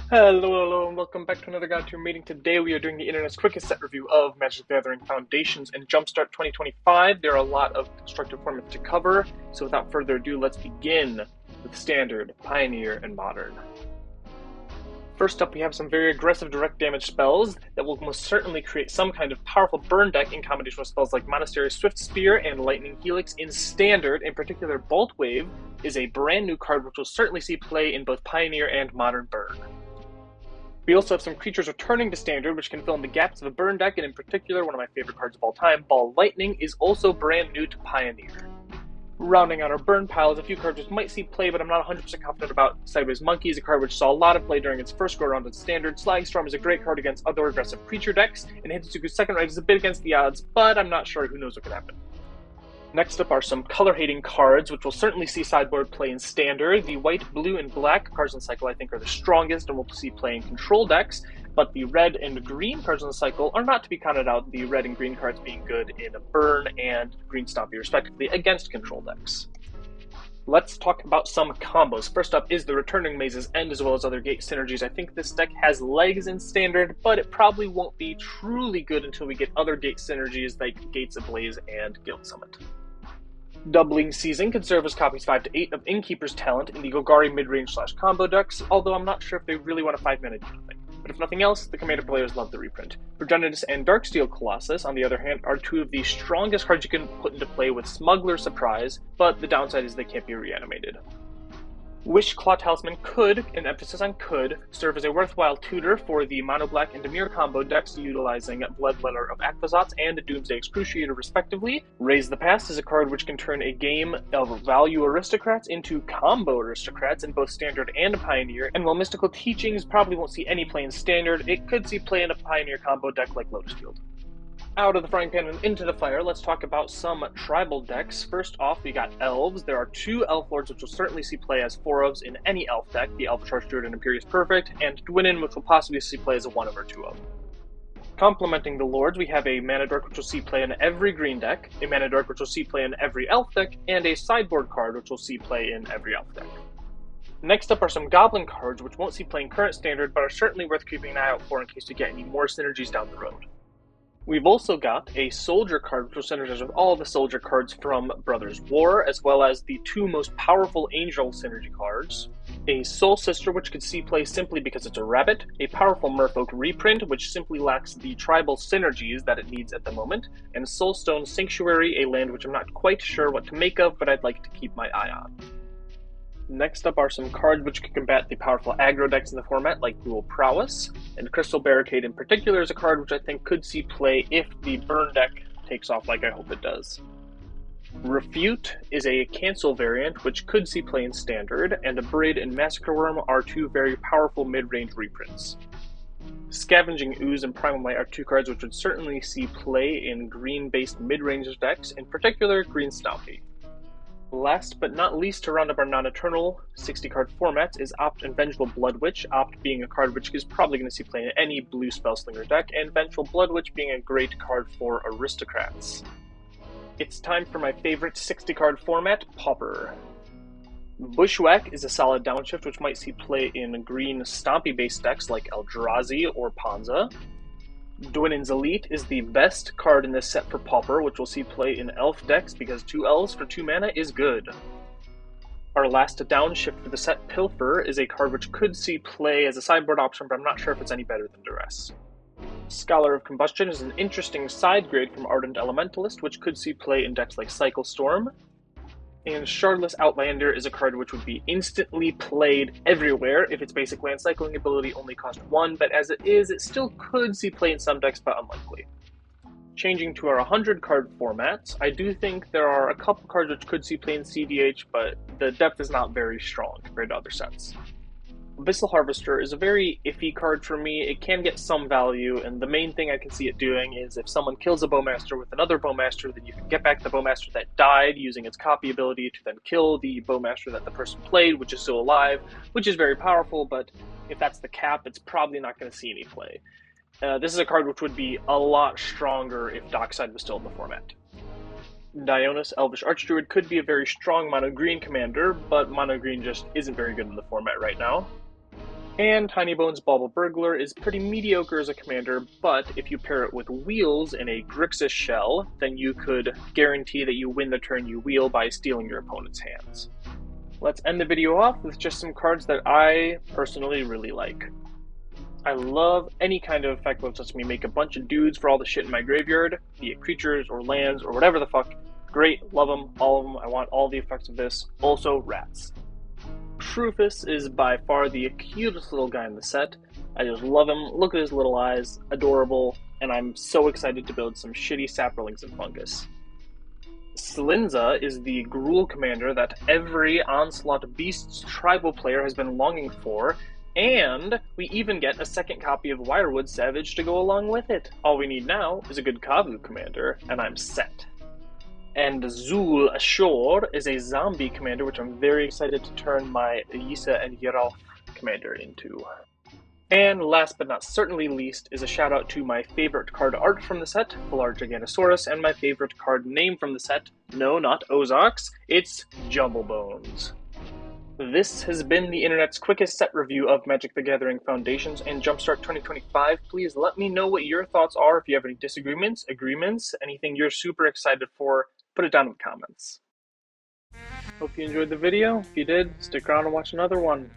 Hello, and welcome back to another Guide to Your Meeting. Today we are doing the internet's quickest set review of Magic the Gathering Foundations and Jumpstart 2025. There are a lot of constructive formats to cover, so without further ado, let's begin with Standard, Pioneer, and Modern. First up, we have some very aggressive direct damage spells that will most certainly create some kind of powerful burn deck in combination with spells like Monastery Swift Spear and Lightning Helix in Standard. In particular, Bolt Wave is a brand new card which will certainly see play in both Pioneer and Modern Burn. We also have some creatures returning to Standard, which can fill in the gaps of a burn deck, and in particular, one of my favorite cards of all time, Ball Lightning, is also brand new to Pioneer. Rounding out our burn pile is a few cards which might see play, but I'm not 100% confident about. Sideways Monkey is a card which saw a lot of play during its first go-around in Standard. Slagstorm is a great card against other aggressive creature decks, and Hitotsuku's second right is a bit against the odds, but I'm not sure. Who knows what could happen. Next up are some color-hating cards, which will certainly see sideboard play in Standard. The white, blue, and black cards in the cycle I think are the strongest and will see play in control decks, but the red and green cards in the cycle are not to be counted out, the red and green cards being good in a Burn and Green Stompy respectively against control decks. Let's talk about some combos. First up is the Returning Maze's End as well as other gate synergies. I think this deck has legs in Standard, but it probably won't be truly good until we get other gate synergies like Gates Ablaze and Guild Summit. Doubling Season can serve as copies 5 to 8 of Innkeeper's Talent in the Golgari midrange/combo decks, although I'm not sure if they really want a 5-mana do nothing. But if nothing else, the Commander players love the reprint. Progenitus and Darksteel Colossus, on the other hand, are two of the strongest cards you can put into play with Smuggler Surprise, but the downside is they can't be reanimated. Wishclaw Talisman could, and emphasis on could, serve as a worthwhile tutor for the Mono Black and Dimir combo decks utilizing Bloodletter of Akvazotz and Doomsday Excruciator respectively. Raise the Past is a card which can turn a game of value aristocrats into combo aristocrats in both Standard and Pioneer, and while Mystical Teachings probably won't see any play in Standard, it could see play in a Pioneer combo deck like Lotus Field. Out of the frying pan and into the fire, let's talk about some tribal decks. First off, we got Elves. There are two Elf Lords which will certainly see play as 4-ofs in any Elf deck, the Albatross Druid and Imperious Perfect, and Dwynnin, which will possibly see play as a 1-of or 2-of. Complementing the Lords, we have a Mana Dork which will see play in every green deck, a Mana Dork which will see play in every Elf deck, and a sideboard card which will see play in every Elf deck. Next up are some Goblin cards which won't see play in current Standard, but are certainly worth keeping an eye out for in case we get any more synergies down the road. We've also got a Soldier card, which will synergize with all the Soldier cards from Brothers War, as well as the two most powerful Angel synergy cards. A Soul Sister, which could see play simply because it's a rabbit. A powerful Merfolk reprint, which simply lacks the tribal synergies that it needs at the moment. And Soulstone Sanctuary, a land which I'm not quite sure what to make of, but I'd like to keep my eye on. Next up are some cards which can combat the powerful aggro decks in the format, like Dual Prowess, and Crystal Barricade in particular is a card which I think could see play if the burn deck takes off like I hope it does. Refute is a cancel variant which could see play in Standard, and Abrid and Massacre Worm are two very powerful mid-range reprints. Scavenging Ooze and Primal Might are two cards which would certainly see play in green-based mid-range decks, in particular Green Stompy. Last but not least, to round up our non-eternal 60-card formats is Opt and Vengeful Bloodwitch, Opt being a card which is probably going to see play in any blue Spellslinger deck, and Vengeful Bloodwitch being a great card for aristocrats. It's time for my favorite 60-card format, Pauper. Bushwhack is a solid downshift which might see play in green Stompy-based decks like Eldrazi or Ponza. Dwynnin's Elite is the best card in this set for Pauper, which will see play in Elf decks because 2 Elves for 2 mana is good. Our last downshift for the set, Pilfer, is a card which could see play as a sideboard option, but I'm not sure if it's any better than Duress. Scholar of Combustion is an interesting side grade from Ardent Elementalist, which could see play in decks like Cycle Storm. And Shardless Outlander is a card which would be instantly played everywhere if its basic land cycling ability only cost 1, but as it is, it still could see play in some decks, but unlikely. Changing to our 100-card formats, I do think there are a couple cards which could see play in cEDH, but the depth is not very strong compared to other sets. Abyssal Harvester is a very iffy card for me. It can get some value, and the main thing I can see it doing is if someone kills a Bowmaster with another Bowmaster, then you can get back the Bowmaster that died using its copy ability to then kill the Bowmaster that the person played, which is still alive, which is very powerful, but if that's the cap, it's probably not going to see any play. This is a card which would be a lot stronger if Dockside was still in the format. Dionys Elvish Archdruid could be a very strong mono-green commander, but mono-green just isn't very good in the format right now. And Tiny Bones Bauble Burglar is pretty mediocre as a commander, but if you pair it with Wheels in a Grixis shell, then you could guarantee that you win the turn you wheel by stealing your opponent's hands. Let's end the video off with just some cards that I personally really like. I love any kind of effect that lets me make a bunch of dudes for all the shit in my graveyard, be it creatures or lands or whatever the fuck. Great, love them, all of them, I want all the effects of this. Also, rats. Truthus is by far the cutest little guy in the set. I just love him, look at his little eyes, adorable, and I'm so excited to build some shitty saplings and fungus. Slinza is the Gruul commander that every Onslaught Beasts tribal player has been longing for, and we even get a second copy of Wirewood Savage to go along with it. All we need now is a good Kavu commander, and I'm set. And Zul Ashore is a zombie commander, which I'm very excited to turn my Yisa and Yeralf commander into. And last but not certainly least is a shout out to my favorite card art from the set, Fular Gigantosaurus, and my favorite card name from the set, no, not Ozox, it's Jumblebones. This has been the internet's quickest set review of Magic the Gathering Foundations and Jumpstart 2025. Please let me know what your thoughts are. If you have any disagreements, agreements, anything you're super excited for, put it down in the comments. Hope you enjoyed the video. If you did, stick around and watch another one.